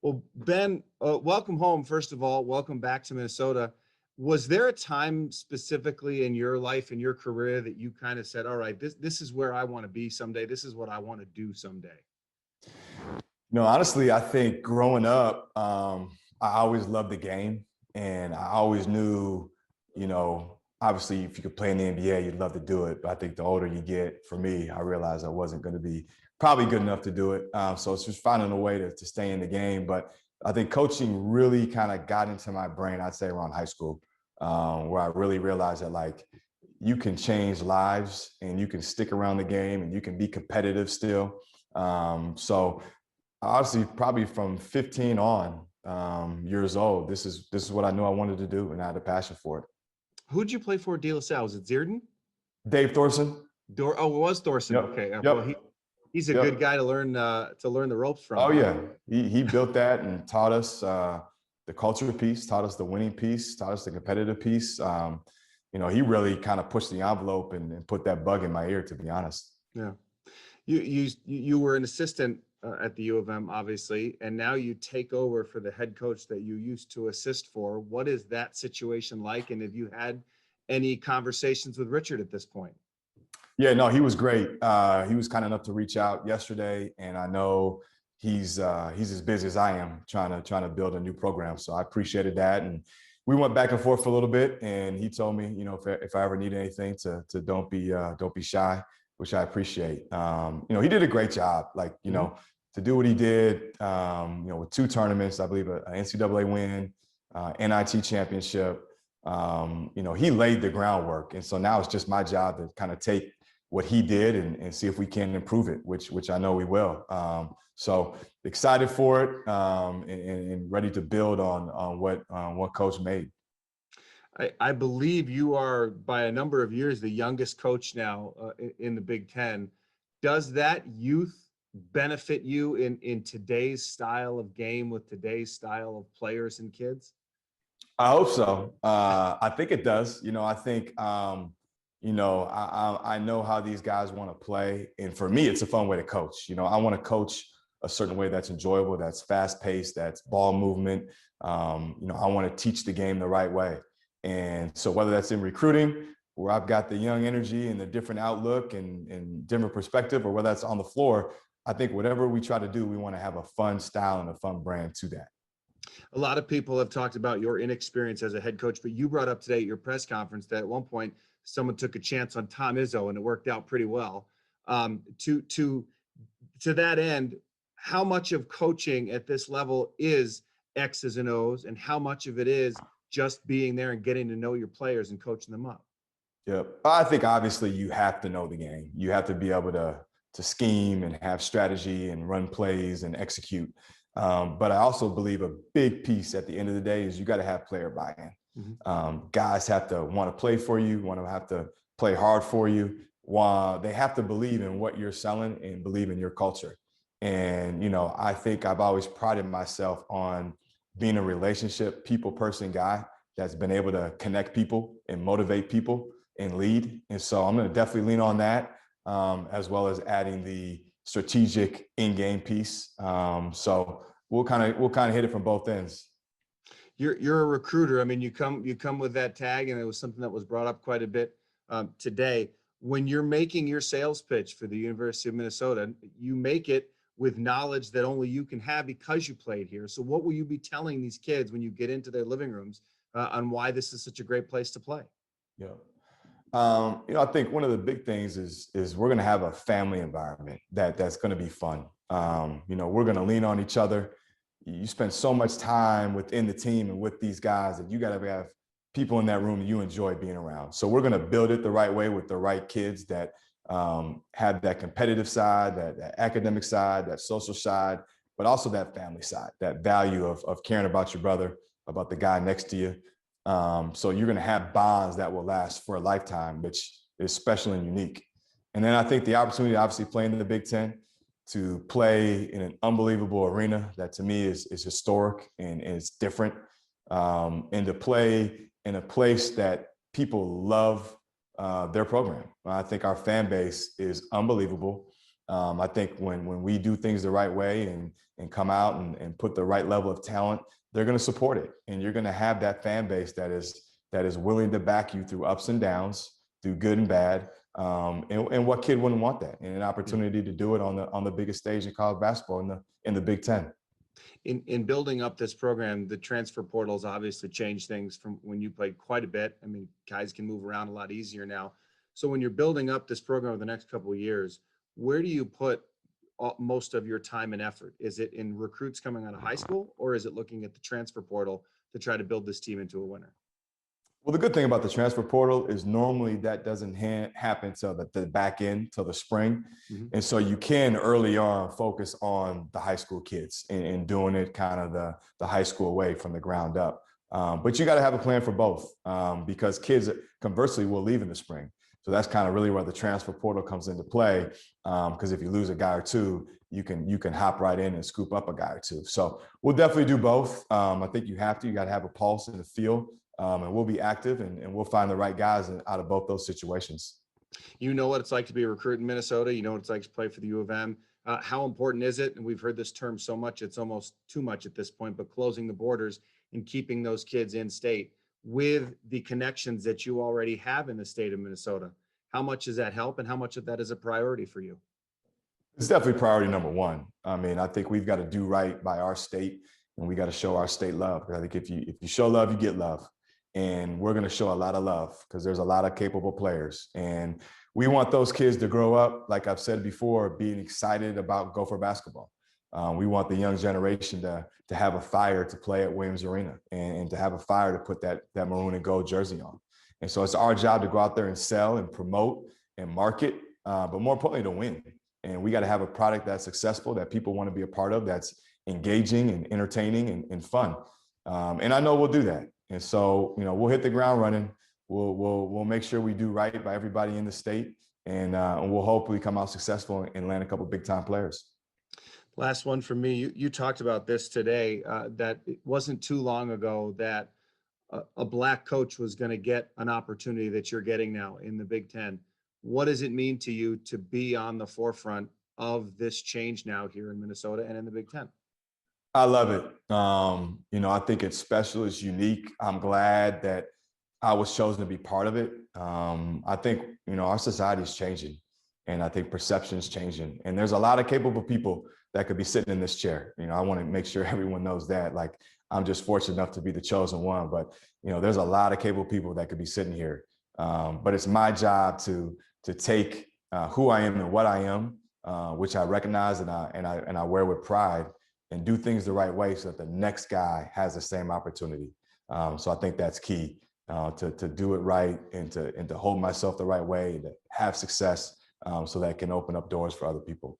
Well, Ben, welcome home. First of all, welcome back to Minnesota. Was there a time specifically in your life, in your career, that you kind of said, all right, this is where I want to be someday. This is what I want to do someday? No, honestly, I think growing up, I always loved the game, and I always knew, obviously, if you could play in the NBA, you'd love to do it. But I think the older you get, for me, I realized I wasn't going to be probably good enough to do it. So it's just finding a way to stay in the game. But I think coaching really kind of got into my brain, I'd say around high school, where I really realized that you can change lives and you can stick around the game and you can be competitive still. So honestly, probably from 15 on years old, this is what I knew I wanted to do, and I had a passion for it. Who'd you play for, De La Salle? Was it Zierden? Dave Thorson. Oh, it was Thorson. Yep. Okay. Well, Yep. he's a good Yep. guy to learn the ropes from. Oh yeah, he built that and taught us the culture piece, taught us the winning piece, taught us the competitive piece. He really kind of pushed the envelope and put that bug in my ear, to be honest. Yeah. You were an assistant at the U of M, obviously, and now you take over for the head coach that you used to assist for. What is that situation like? And have you had any conversations with Richard at this point? Yeah, no, he was great. He was kind enough to reach out yesterday, and I know he's as busy as I am trying to build a new program. So I appreciated that, and we went back and forth for a little bit. And he told me, if I ever need anything, to don't be shy, which I appreciate. He did a great job. To do what he did, with 2 tournaments, I believe an NCAA win, NIT championship. He laid the groundwork, and so now it's just my job to kind of take what he did and see if we can improve it, which I know we will. So excited for it, and ready to build on what Coach made. I believe you are, by a number of years, the youngest coach now in the Big Ten. Does that youth benefit you in today's style of game with today's style of players and kids? I hope so. I think it does. I think, I know how these guys want to play. And for me, it's a fun way to coach. I want to coach a certain way that's enjoyable, that's fast paced, that's ball movement. I want to teach the game the right way. And so whether that's in recruiting, where I've got the young energy and the different outlook and different perspective, or whether that's on the floor, I think whatever we try to do, we want to have a fun style and a fun brand to that. A lot of people have talked about your inexperience as a head coach, but you brought up today at your press conference that at one point someone took a chance on Tom Izzo and it worked out pretty well. To that end, how much of coaching at this level is X's and O's, and how much of it is just being there and getting to know your players and coaching them up? Yep. I think obviously you have to know the game. You have to be able to scheme and have strategy and run plays and execute. But I also believe a big piece at the end of the day is you got to have player buy-in. Mm-hmm. Guys have to want to play for you, have to play hard for you. While they have to believe in what you're selling and believe in your culture. And, I think I've always prided myself on being a relationship, people person guy that's been able to connect people and motivate people and lead. And so I'm going to definitely lean on that, as well as adding the strategic in-game piece. So we'll kind of hit it from both ends. You're a recruiter. I mean, you come with that tag, and it was something that was brought up quite a bit today. When you're making your sales pitch for the University of Minnesota, you make it with knowledge that only you can have because you played here. So what will you be telling these kids when you get into their living rooms on why this is such a great place to play? Yeah. I think one of the big things is we're going to have a family environment that's going to be fun. We're going to lean on each other. You spend so much time within the team and with these guys that you got to have people in that room that you enjoy being around. So we're going to build it the right way with the right kids that have that competitive side, that academic side, that social side, but also that family side, that value of caring about your brother, about the guy next to you. So you're going to have bonds that will last for a lifetime, which is special and unique. And then I think the opportunity, obviously, playing in the Big Ten, to play in an unbelievable arena that to me is historic and is different, and to play in a place that people love their program. I think our fan base is unbelievable. I think when we do things the right way and come out and put the right level of talent, they're going to support it, and you're going to have that fan base that is willing to back you through ups and downs, through good and bad. And what kid wouldn't want that? And an opportunity to do it on the biggest stage in college basketball in the Big Ten. In building up this program, the transfer portals obviously changed things from when you played quite a bit. I mean, guys can move around a lot easier now. So when you're building up this program over the next couple of years, where do you put most of your time and effort? Is it in recruits coming out of high school, or is it looking at the transfer portal to try to build this team into a winner? Well, the good thing about the transfer portal is normally that doesn't happen till the back end, till the spring. Mm-hmm. And so you can early on focus on the high school kids and doing it kind of the high school way from the ground up. But you got to have a plan for both because kids conversely will leave in the spring. So that's kind of really where the transfer portal comes into play. Because if you lose a guy or two, you can hop right in and scoop up a guy or two. So we'll definitely do both. I think you got to have a pulse and a feel. And we'll be active and we'll find the right guys out of both those situations. You know what it's like to be a recruit in Minnesota. You know what it's like to play for the U of M. How important is it? And we've heard this term so much, it's almost too much at this point, but closing the borders and keeping those kids in state with the connections that you already have in the state of Minnesota. How much does that help and how much of that is a priority for you? It's definitely priority number one. I mean, I think we've got to do right by our state and we got to show our state love. I think if you show love, you get love. And we're going to show a lot of love because there's a lot of capable players. And we want those kids to grow up, like I've said before, being excited about Gopher basketball. We want the young generation to have a fire to play at Williams Arena and to have a fire to put that maroon and gold jersey on. And so it's our job to go out there and sell and promote and market, but more importantly, to win. And we got to have a product that's successful, that people want to be a part of, that's engaging and entertaining and fun. And I know we'll do that. And so, we'll hit the ground running. We'll make sure we do right by everybody in the state, and we'll hopefully come out successful and land a couple of big time players. Last one for me. You talked about this today, that it wasn't too long ago that a black coach was going to get an opportunity that you're getting now in the Big Ten. What does it mean to you to be on the forefront of this change now here in Minnesota and in the Big Ten? I love it. I think it's special, it's unique. I'm glad that I was chosen to be part of it. I think, our society is changing and I think perception is changing. And there's a lot of capable people that could be sitting in this chair. I want to make sure everyone knows that. Like, I'm just fortunate enough to be the chosen one, but, there's a lot of capable people that could be sitting here. But it's my job to take who I am and what I am, which I recognize and I wear with pride, and do things the right way so that the next guy has the same opportunity. So I think that's key, to do it right and to hold myself the right way, to have success, so that it can open up doors for other people.